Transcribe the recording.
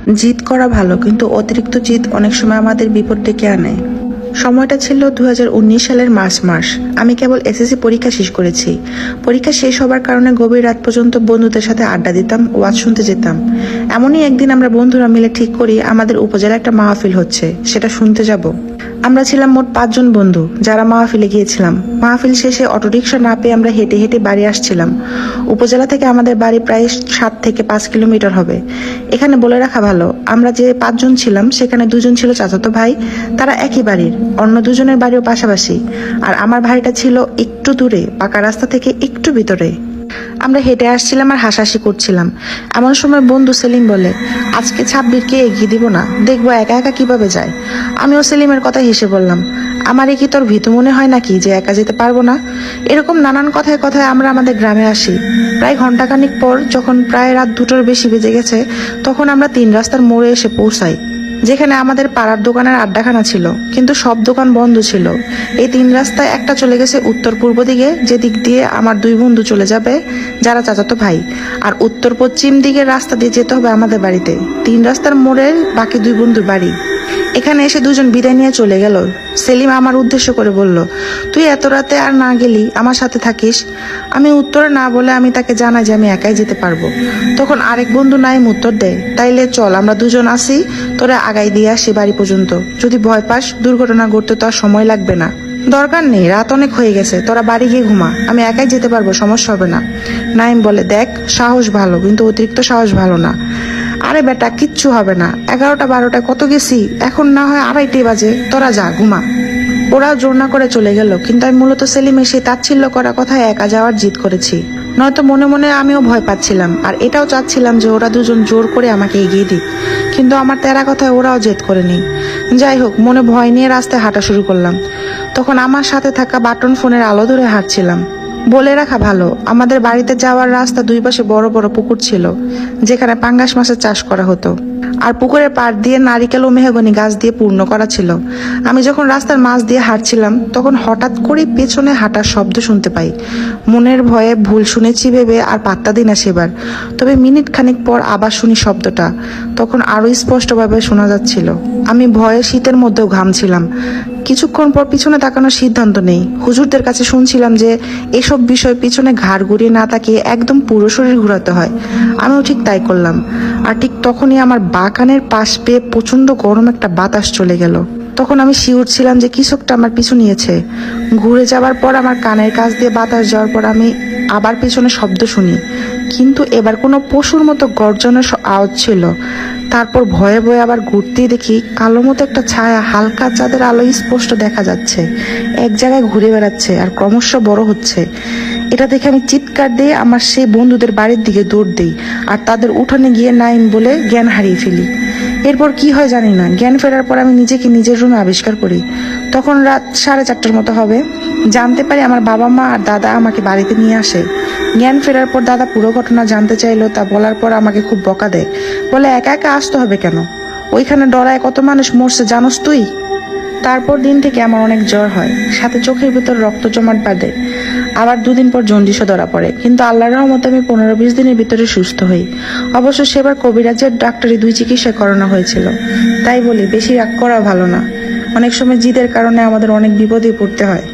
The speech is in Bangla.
জিদ করা ভালো, কিন্তু অতিরিক্ত জিদ অনেক সময় আমাদের বিপদ ডেকে আনে। সময়টা ছিল 2019 সালের মার্চ মাস। আমি কেবল এসএসসি পরীক্ষা শেষ করেছি। পরীক্ষা শেষ হবার কারণে গভীর রাত পর্যন্ত বন্ধুদের সাথে আড্ডা দিতাম, ওয়াজ শুনতে যেতাম। এমনই একদিন আমরা বন্ধুরা মিলে ঠিক করি আমাদের উপজেলায় একটা মাহফিল হচ্ছে, সেটা শুনতে যাব। আমরা ছিলাম মোট 5 জন বন্ধু যারা মাহফিলে গিয়েছিলাম। মাহফিল শেষে অটোরিকশা না পেয়ে আমরা হেঁটে হেঁটে বাড়ি আসছিলাম। উপজেলা থেকে আমাদের বাড়ি প্রায় 7 থেকে 5 কিলোমিটার হবে। এখানে বলে রাখা ভালো, আমরা যে 5 জন ছিলাম সেখানে 2 জন ছিল চাচাতো ভাই, তারা একই বাড়ির, অন্য 2 জনের বাড়িও পাশাপাশি। আর আমার ভাইটা ছিল একটু দূরে, পাকা রাস্তা থেকে একটু ভিতরে। আমরা হেঁটে আসছিলাম আর হাসাহাসি করছিলাম। এমন সময় বন্ধু সেলিম বলে, আজকে 26কে এগিয়ে দিব না, দেখবো একা একা কিভাবে যায়। আমিও সেলিমের কথা হেসে বললাম, আমারে কি তোর ভীতু মনে হয় নাকি যে একা যেতে পারবো না? এরকম নানান কথায় কথায় আমরা আমাদের গ্রামে আসি। প্রায় ঘন্টাখানিক পর যখন প্রায় রাত 2টোর বেশি বেজে গেছে, তখন আমরা 3 রাস্তার মোড়ে এসে পৌঁছাই, যেখানে আমাদের পাড়ার দোকানের আড্ডাখানা ছিল, কিন্তু সব দোকান বন্ধ ছিল। এই 3 রাস্তায় একটা চলে গেছে উত্তর পূর্ব দিকে, যে দিক দিয়ে আমার 2 বন্ধু চলে যাবে যারা চাচাতো ভাই, আর উত্তর পশ্চিম দিকের রাস্তা দিয়ে যেতে হবে আমাদের বাড়িতে। 3 রাস্তার মোড়ে বাকি 2 বন্ধুর বাড়ি। এখানে এসে 2 জন বিদায় নিয়ে চলে গেল। সেলিম আমার উদ্দেশ্য করে বলল, তুই এত রাতে আর না গেলি, আমার সাথে থাকিস। আমি উত্তরে না বলে আমি তাকে জানাই যে আমি একাই যেতে পারবো। তখন আরেক বন্ধু নাইম উত্তর দেয়, তাইলে চল আমরা 2 জন আসি, তোরা আগাই দিয়ে আসি বাড়ি পর্যন্ত। যদি ভয় পাস, দুর্ঘটনা ঘটতে তো আর সময় লাগবে না। দরকার নেই, রাত অনেক হয়ে গেছে, তোরা বাড়ি গিয়ে ঘুমা, আমি একাই যেতে পারবো, সমস্যা হবে না। নাইম বলে, দেখ সাহস ভালো, কিন্তু অতিরিক্ত সাহস ভালো না। আরে বেটা, কিচ্ছু হবে না, 11টা 12টায় কত গেছি, এখন না হয় 2:30 বাজে, তোরা যা ঘুমা। ওরাও জোর না করে চলে গেল, কিন্তু আমি মূলত সেলিমের সেই তাচ্ছিল্য করা কথায় একা যাওয়ার জিদ করেছি। নয়তো মনে মনে আমিও ভয় পাচ্ছিলাম, আর এটাও চাচ্ছিলাম যে ওরা 2 জন জোর করে আমাকে এগিয়ে দিক, কিন্তু আমার তেরা কথায় ওরাও জেদ করেনি। যাই হোক, মনে ভয় নিয়ে রাস্তায় হাঁটা শুরু করলাম। তখন আমার সাথে থাকা বাটন ফোনের আলো ধরে হাঁটছিলাম। বলে রাখা ভালো, আমাদের বাড়িতে যাওয়ার রাস্তা 2 পাশে বড় বড় পুকুর ছিল, যেখানে পাঙ্গাস মাছের চাষ করা হতো, আর পুকুরের পাড় দিয়ে নারিকেল ও মেহগনি গাছ দিয়ে পূর্ণ করা ছিল। আমি যখন রাস্তার মাঝ দিয়ে হাঁটছিলাম, তখন হঠাৎ করে পেছনে হাঁটার শব্দ শুনতে পাই। মনের ভয়ে ভুল শুনেছি ভেবে আর পাত্তা দিই না সেবার। তবে মিনিট খানিক পর আবার শুনি শব্দটা, তখন আরো স্পষ্টভাবে শোনা যাচ্ছিল। আমি ভয়ে শীতের মধ্যেও ঘামছিলাম। কিছুক্ষণ পর পিছনে তাকানোর সিদ্ধান্ত নেই। হুজুরদের কাছে শুনছিলাম যে এসব বিষয় পিছনে ঘাড় ঘুরিয়ে না তাকিয়ে একদম পুরো শরীর ঘুরাতে হয়। আমিও ঠিক তাই করলাম। আর ঠিক তখনই আমার বাঁ কানের পাশ পেয়ে প্রচন্ড গরম একটা বাতাস চলে গেল। তখন আমি শিওর ছিলাম যে কিছু একটা আমার পিছু নিয়েছে। ঘুরে যাবার পর আমার কানের কাছ দিয়ে বাতাস যাওয়ার পর আমি আবার পিছনে শব্দ শুনি, কিন্তু এবার কোনো পশুর মতো গর্জনের আওয়াজ ছিল। তারপর ভয়ে ভয়ে আবার ঘুরতেই দেখি কালো মতো একটা ছায়া হালকা চাঁদের আলো স্পষ্ট দেখা যাচ্ছে, এক জায়গায় ঘুরে বেড়াচ্ছে আর ক্রমশ বড় হচ্ছে। এটা দেখে আমি চিৎকার দিয়ে আমার সেই বন্ধুদের বাড়ির দিকে দৌড় দিই, আর তাদের উঠানে গিয়ে নাইম বলে জ্ঞান হারিয়ে ফেলি। এরপর কি হয় জানি না, জ্ঞান ফেরার পর আমি নিজেকে নিজের রুমে আবিষ্কার করি। তখন রাত 4:30টার মতো হবে। জানতে পারি আমার বাবা মা আর দাদা আমাকে বাড়িতে নিয়ে আসে। জ্ঞান ফেরার পর দাদা পুরো ঘটনা জানতে চাইলো, তা বলার পর আমাকে খুব বকা দেয়, বলে একা একা আসতে হবে কেন, ওইখানে ডরায় কত মানুষ মরছে জানোস তুই? তারপর দিন থেকে আমার অনেক জ্বর হয়, সাথে চোখের ভিতর রক্ত জমাট বাঁধে। আবার 2 দিন পর জন্ডিসও ধরা পড়ে, কিন্তু আল্লাহর রহমতে আমি 15-20 দিনের ভিতরে সুস্থ হই। অবশ্য সেবার কবিরাজের ডাক্তারি 2 চিকিৎসা করানো হয়েছিল। তাই বলি, বেশি রাগ করা ভালো না। অনেক সময় জিদের কারণে আমাদের অনেক বিপদে পড়তে হয়।